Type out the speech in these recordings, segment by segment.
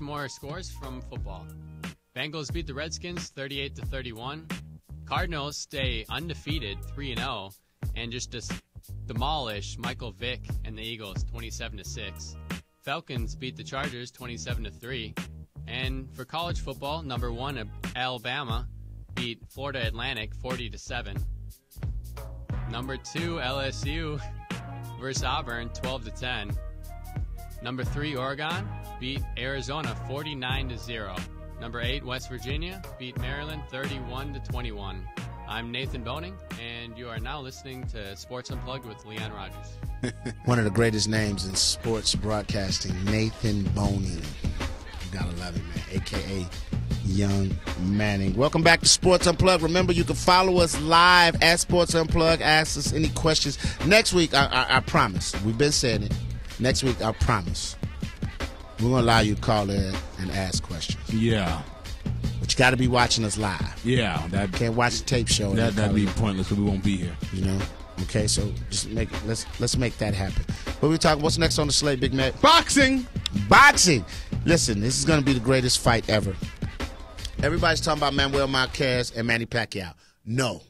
some more scores from football. Bengals beat the Redskins 38-31. Cardinals stay undefeated 3-0 and just demolish Michael Vick and the Eagles 27-6. Falcons beat the Chargers 27-3. And for college football, number 1 Alabama beat Florida Atlantic 40-7. Number 2 LSU versus Auburn 12-10. Number 3 Oregon beat Arizona 49-0. Number 8 West Virginia beat Maryland 31-21. I'm Nathan Boning, and you are now listening to Sports Unplugged with Leon Rogers. One of the greatest names in sports broadcasting, Nathan Boning. You gotta love him, man, a.k.a. Young Manning. Welcome back to Sports Unplugged. Remember, you can follow us live at Sports Unplugged. Ask us any questions. Next week, I promise. We've been saying it. Next week, I promise. We're going to allow you to call in and ask questions. Yeah. But you got to be watching us live. Yeah. Can't watch the tape show. That'd be pointless because we won't be here. You know? Okay, so just let's make that happen. What we talking? What's next on the slate, Big Mac? Boxing. Listen, this is going to be the greatest fight ever. Everybody's talking about Manuel Marquez and Manny Pacquiao. No.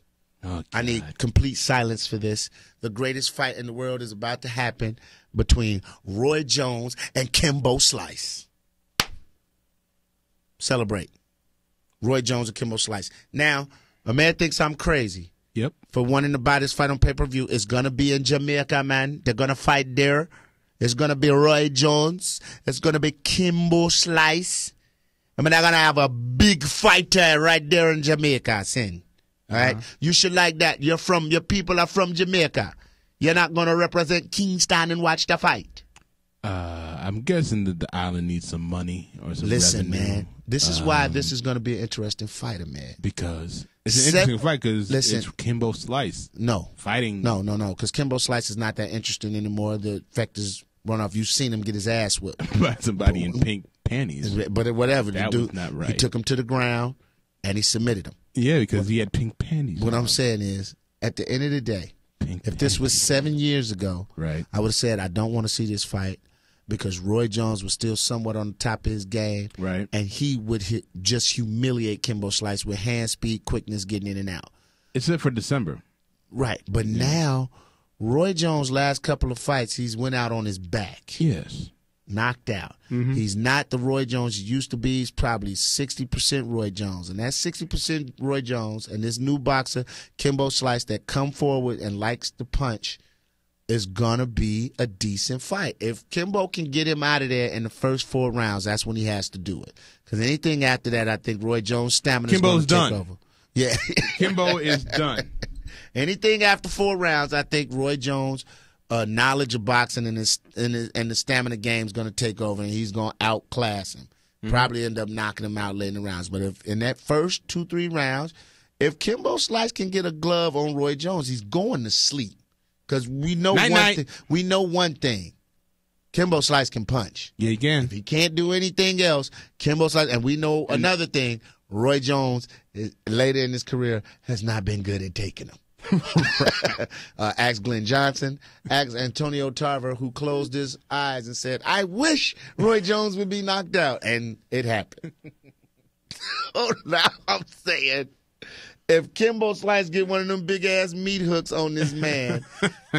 Oh, I need complete silence for this. The greatest fight in the world is about to happen between Roy Jones and Kimbo Slice. Celebrate. Roy Jones and Kimbo Slice. Now, a man thinks I'm crazy. Yep. For wanting to buy this fight on pay-per-view. It's going to be in Jamaica, man. They're going to fight there. It's going to be Roy Jones. It's going to be Kimbo Slice. I mean, they're going to have a big fighter right there in Jamaica, Sin. All right? You should like that. Your people are from Jamaica. You're not going to represent Kingston and watch the fight. I'm guessing that the island needs some money or some Listen, revenue. man. This is why this is going to be an interesting fighter, man. Because it's an interesting fight because it's Kimbo Slice. No. Fighting. No. Because Kimbo Slice is not that interesting anymore. The effect is run off. You've seen him get his ass whipped. By somebody in pink panties. But whatever. That the dude, was not right. He took him to the ground, and he submitted him. Yeah, because he had pink panties. What I'm saying is, at the end of the day, if this was 7 years ago, right, I would have said, I don't want to see this fight because Roy Jones was still somewhat on the top of his game. Right. And he would just humiliate Kimbo Slice with hand speed, quickness, getting in and out. It's set for December. Right. But now, Roy Jones' last couple of fights, he's went out on his back. Yes. Knocked out. He's not the Roy Jones he used to be. He's probably 60% Roy Jones. And that 60% Roy Jones and this new boxer, Kimbo Slice, that come forward and likes to punch is going to be a decent fight. If Kimbo can get him out of there in the first 4 rounds, that's when he has to do it. Because anything after that, I think Roy Jones' stamina is going to take over. Yeah. Kimbo is done. Anything after 4 rounds, I think Roy Jones' knowledge of boxing and the stamina game is going to take over, and he's going to outclass him. Probably end up knocking him out late in the rounds. But if in that first 2-3 rounds, if Kimbo Slice can get a glove on Roy Jones, he's going to sleep. Because we know We know one thing. Kimbo Slice can punch. Yeah, he can. If he can't do anything else, Kimbo Slice, and we know another thing. Roy Jones, later in his career, has not been good at taking him. Ask Glenn Johnson, ask Antonio Tarver, who closed his eyes and said, I wish Roy Jones would be knocked out. And it happened. Oh, now I'm saying, if Kimbo Slice get one of them big-ass meat hooks on this man,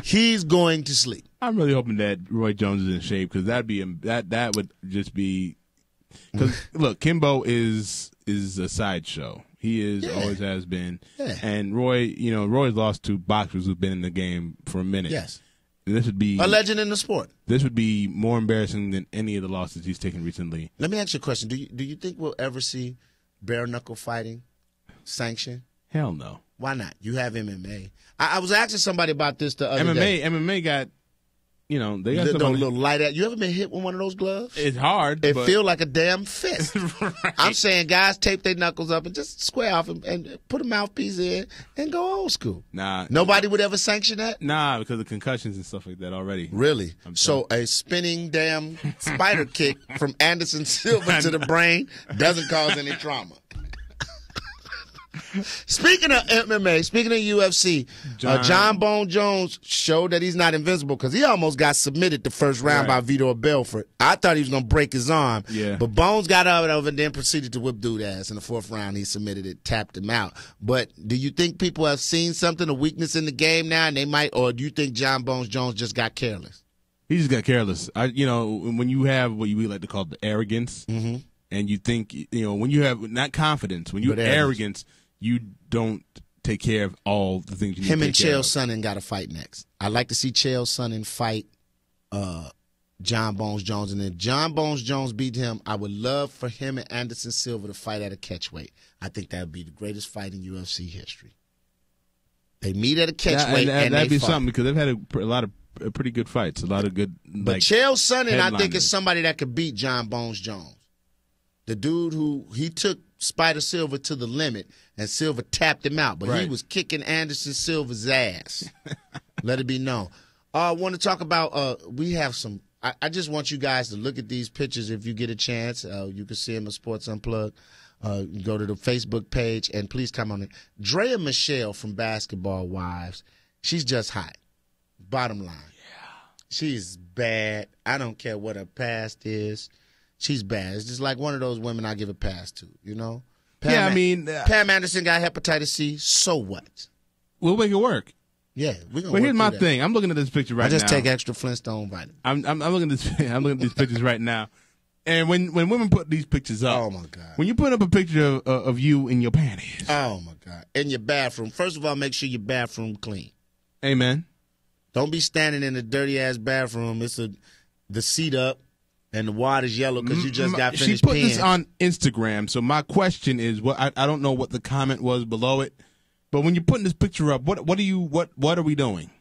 he's going to sleep. I'm really hoping that Roy Jones is in shape because that would just be – because, look, Kimbo is a sideshow. He always has been. Yeah. And Roy's lost to boxers who've been in the game for a minute. Yes. This would be a legend in the sport. This would be more embarrassing than any of the losses he's taken recently. Let me ask you a question. Do you think we'll ever see bare knuckle fighting sanctioned? Hell no. Why not? You have MMA. I was asking somebody about this the other day. MMA got, they got a little light at. You ever been hit with one of those gloves? It's hard. It feels like a damn fist. Right. I'm saying guys tape their knuckles up and just square off and put a mouthpiece in and go old school. Nah. Nobody would ever sanction that? Nah, because of concussions and stuff like that already. Really? So a spinning damn spider kick from Anderson Silva to the brain doesn't cause any trauma. Speaking of MMA, speaking of UFC, John Bone Jones showed that he's not invincible because he almost got submitted the first round by Vitor Belfort. I thought he was going to break his arm, but Bones got over and then proceeded to whip dude ass. In the fourth round, he submitted it, tapped him out. But do you think people have seen something, a weakness in the game now, and they might, or do you think John Bones Jones just got careless? He just got careless. When you have what we like to call the arrogance, and you think, when you have not confidence, when you have arrogance, you don't take care of all the things you need to take care of. Him and Chael Sonnen got to fight next. I'd like to see Chael Sonnen fight John Bones Jones, and if John Bones Jones beat him, I would love for him and Anderson Silva to fight at a catchweight. I think that would be the greatest fight in UFC history. They meet at a catchweight, and that'd be something because they've had a lot of pretty good fights, a lot of good. But Chael Sonnen, I think, is somebody that could beat John Bones Jones. The dude who he took Spider Silva to the limit, and Silva tapped him out, but he was kicking Anderson Silva's ass. Let it be known. I want to talk about. We have some. I just want you guys to look at these pictures if you get a chance. You can see them at Sports Unplugged. Go to the Facebook page and please come on it. Draya Michele from Basketball Wives, she's just hot. Bottom line. Yeah. She's bad. I don't care what her past is. She's bad. It's just like one of those women I give a pass to, Pam Anderson got hepatitis C. So what? We'll make it work. Yeah, we're gonna. But here's my thing. I'm looking at this picture right now. I just take extra Flintstone vitamin. I'm looking at this. I'm looking at these pictures right now. And when women put these pictures up, oh my God! When you put up a picture of you in your panties, oh my God, in your bathroom. First of all, make sure your bathroom clean. Amen. Don't be standing in a dirty ass bathroom. It's the seat up and the water's yellow because you just got finished. She put peeing. this on Instagram. So my question is, I don't know what the comment was below it, but when you're putting this picture up, what are we doing?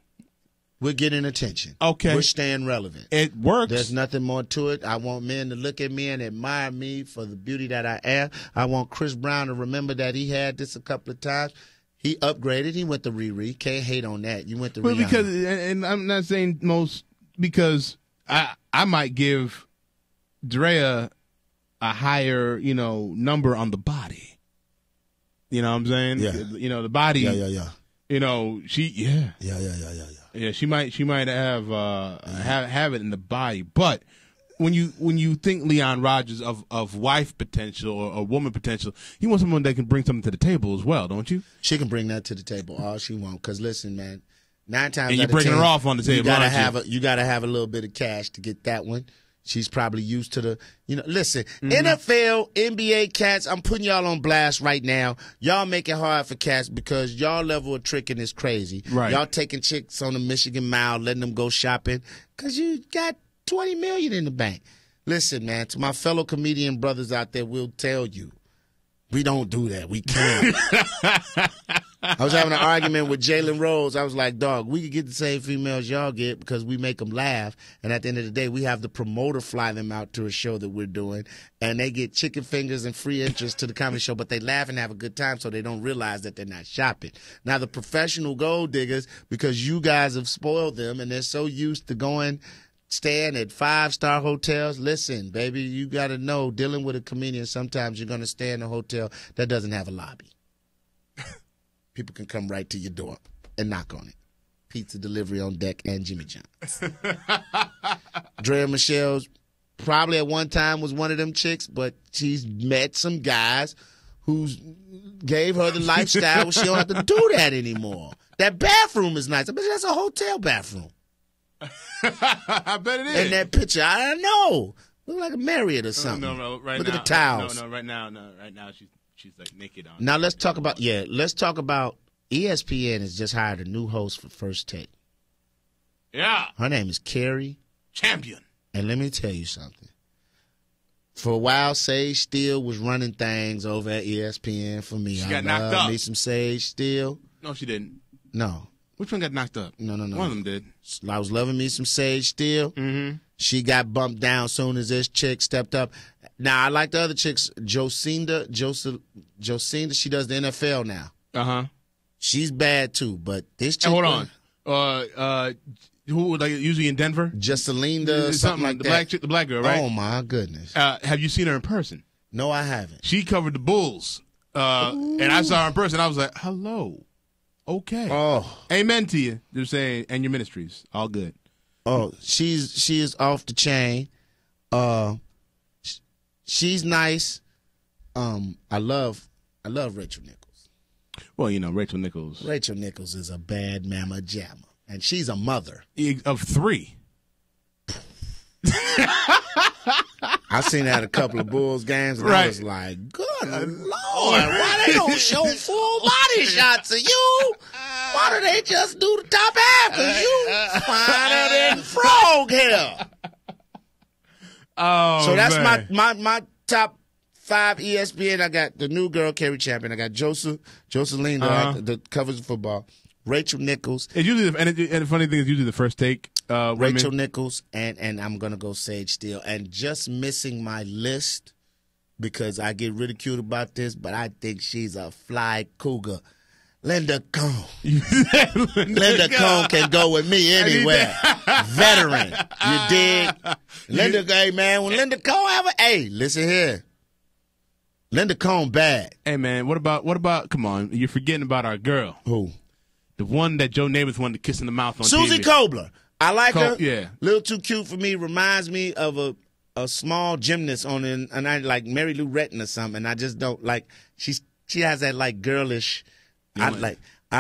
We're getting attention. Okay. We're staying relevant. It works. There's nothing more to it. I want men to look at me and admire me for the beauty that I am. I want Chris Brown to remember that he had this a couple of times. He upgraded. He went to Riri. Can't hate on that. You went to Rihanna. Because, and I'm not saying most, because I might give Draya a higher, number on the body. You know what I'm saying? Yeah. The body. Yeah. Yeah, she might have it in the body, but when you think Leon Rogers of wife potential or woman potential, you want someone that can bring something to the table as well, don't you? She can bring that to the table all she wants. Because listen, man, 9 times and you're bringing her off on the table. You gotta have a little bit of cash to get that one. She's probably used to the, listen, NFL, NBA cats, I'm putting y'all on blast right now. Y'all make it hard for cats because y'all level of tricking is crazy. Right. Y'all taking chicks on the Michigan Mile, letting them go shopping because you got $20 million in the bank. Listen, man, to my fellow comedian brothers out there, we'll tell you, we don't do that. We can't. I was having an argument with Jalen Rose. I was like, dog, we could get the same females y'all get because we make them laugh. And at the end of the day, we have the promoter fly them out to a show that we're doing. And they get chicken fingers and free entrance to the comedy show, but they laugh and have a good time so they don't realize that they're not shopping. Now, the professional gold diggers, because you guys have spoiled them and they're so used to staying at 5-star hotels. Listen, baby, you got to know, dealing with a comedian, sometimes you're going to stay in a hotel that doesn't have a lobby. People can come right to your door and knock on it. Pizza delivery on deck and Jimmy John's. Draya Michelle's probably at one time was one of them chicks, but she's met some guys who gave her the lifestyle where she don't have to do that anymore. That bathroom is nice. I bet that's a hotel bathroom. I bet it is. In that picture, I don't know. Look like a Marriott or something. No, right Look now. Look at the towels. Right now she's like naked on. Now let's talk about ESPN has just hired a new host for First Take. Yeah. Her name is Carrie Chapman. And let me tell you something. For a while, Sage Steele was running things over at ESPN for me. She got knocked up. Me some Sage Steele. No, she didn't. No. Which one got knocked up? No. One of them did. I was loving me some Sage Steele. Mm-hmm. She got bumped down soon as this chick stepped up. Now, I like the other chicks. Jocinda, she does the NFL now. Uh-huh. She's bad, too, but this chick... Hold on. Who, like, usually in Denver? Jocinda, something like that. The black girl, right? Oh, my goodness. Have you seen her in person? No, I haven't. She covered the Bulls And I saw her in person. I was like, hello. Okay. Oh. Amen to you. They're saying, and your ministries. All good. Oh, she is off the chain. She's nice. I love Rachel Nichols. Well, Rachel Nichols. Rachel Nichols is a bad mama jamma, and she's a mother of 3. I seen her at a couple of Bulls games, and I was like, good Lord, why they don't show full body shots of you? Why do they just do the top half? Because you finer than frog hair. Oh, so that's man. my top 5 ESPN. I got the new girl, Carrie Chapman. I got Jocelyn that covers football. Rachel Nichols. It's usually, and the funny thing is usually the first take. Rachel Nichols, and I'm going to go Sage Steele. And just missing my list because I get ridiculed about this, but I think she's a fly cougar. Linda Cohn. Linda Cohn can go with me anywhere. Veteran. You dig? Linda, hey, man, when Linda Cohn ever, hey, listen here. Linda Cohn bad. Hey, man, what about, come on, you're forgetting about our girl. Who? The one that Joe Namath wanted to kiss in the mouth on Susie TV. Kobler. I like her. Yeah. Little too cute for me. Reminds me of a small gymnast on it, and I like Mary Lou Retton or something. And I just don't like. She has that like girlish. I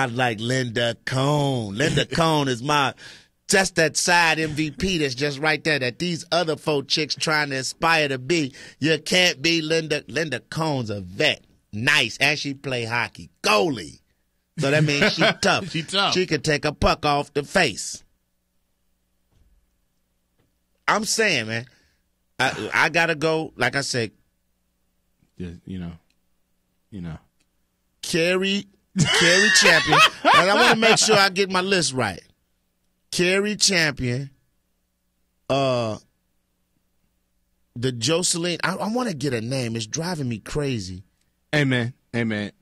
like Linda Cohn. Linda Cohn is just that side MVP that's just right there that these other 4 chicks trying to aspire to be. You can't be Linda. Linda Cohn's a vet. Nice. And she play hockey. Goalie. So that means she's tough. She tough. She can take a puck off the face. I'm saying, man, I gotta go. Like I said, Carrie Champion, and I want to make sure I get my list right. Carrie Champion, the Jocelyn. I want to get a name. It's driving me crazy. Hey man,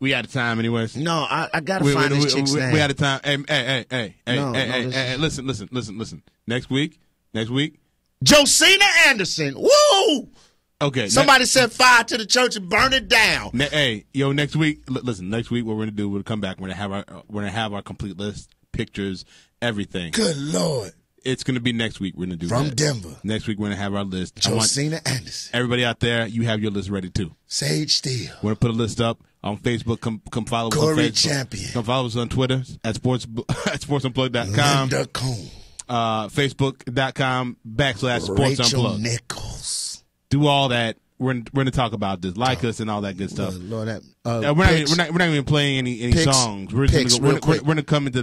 we out of time anyways. No, I gotta find this chick's name. We out of time. Hey, listen. Next week. Josina Anderson. Woo! Okay. Somebody set fire to the church and burn it down. Next week. Listen. Next week, what we're gonna do? We're gonna come back. We're gonna have our complete list, pictures, everything. Good Lord. It's gonna be next week. We're gonna do from that. Denver. Next week, we're gonna have our list. Josina Anderson. Everybody out there, you have your list ready too. Sage Steele. We're gonna put a list up on Facebook. Come follow us on Corey Facebook. Champion. Come follow us on Twitter at sportsunplugged.com. Linda Cohn. Facebook.com/sportsunplugged. Rachel Nichols. Do all that. We're going to talk about this. Like us and all that good stuff. Lord, we're not even playing any songs. We're going to come into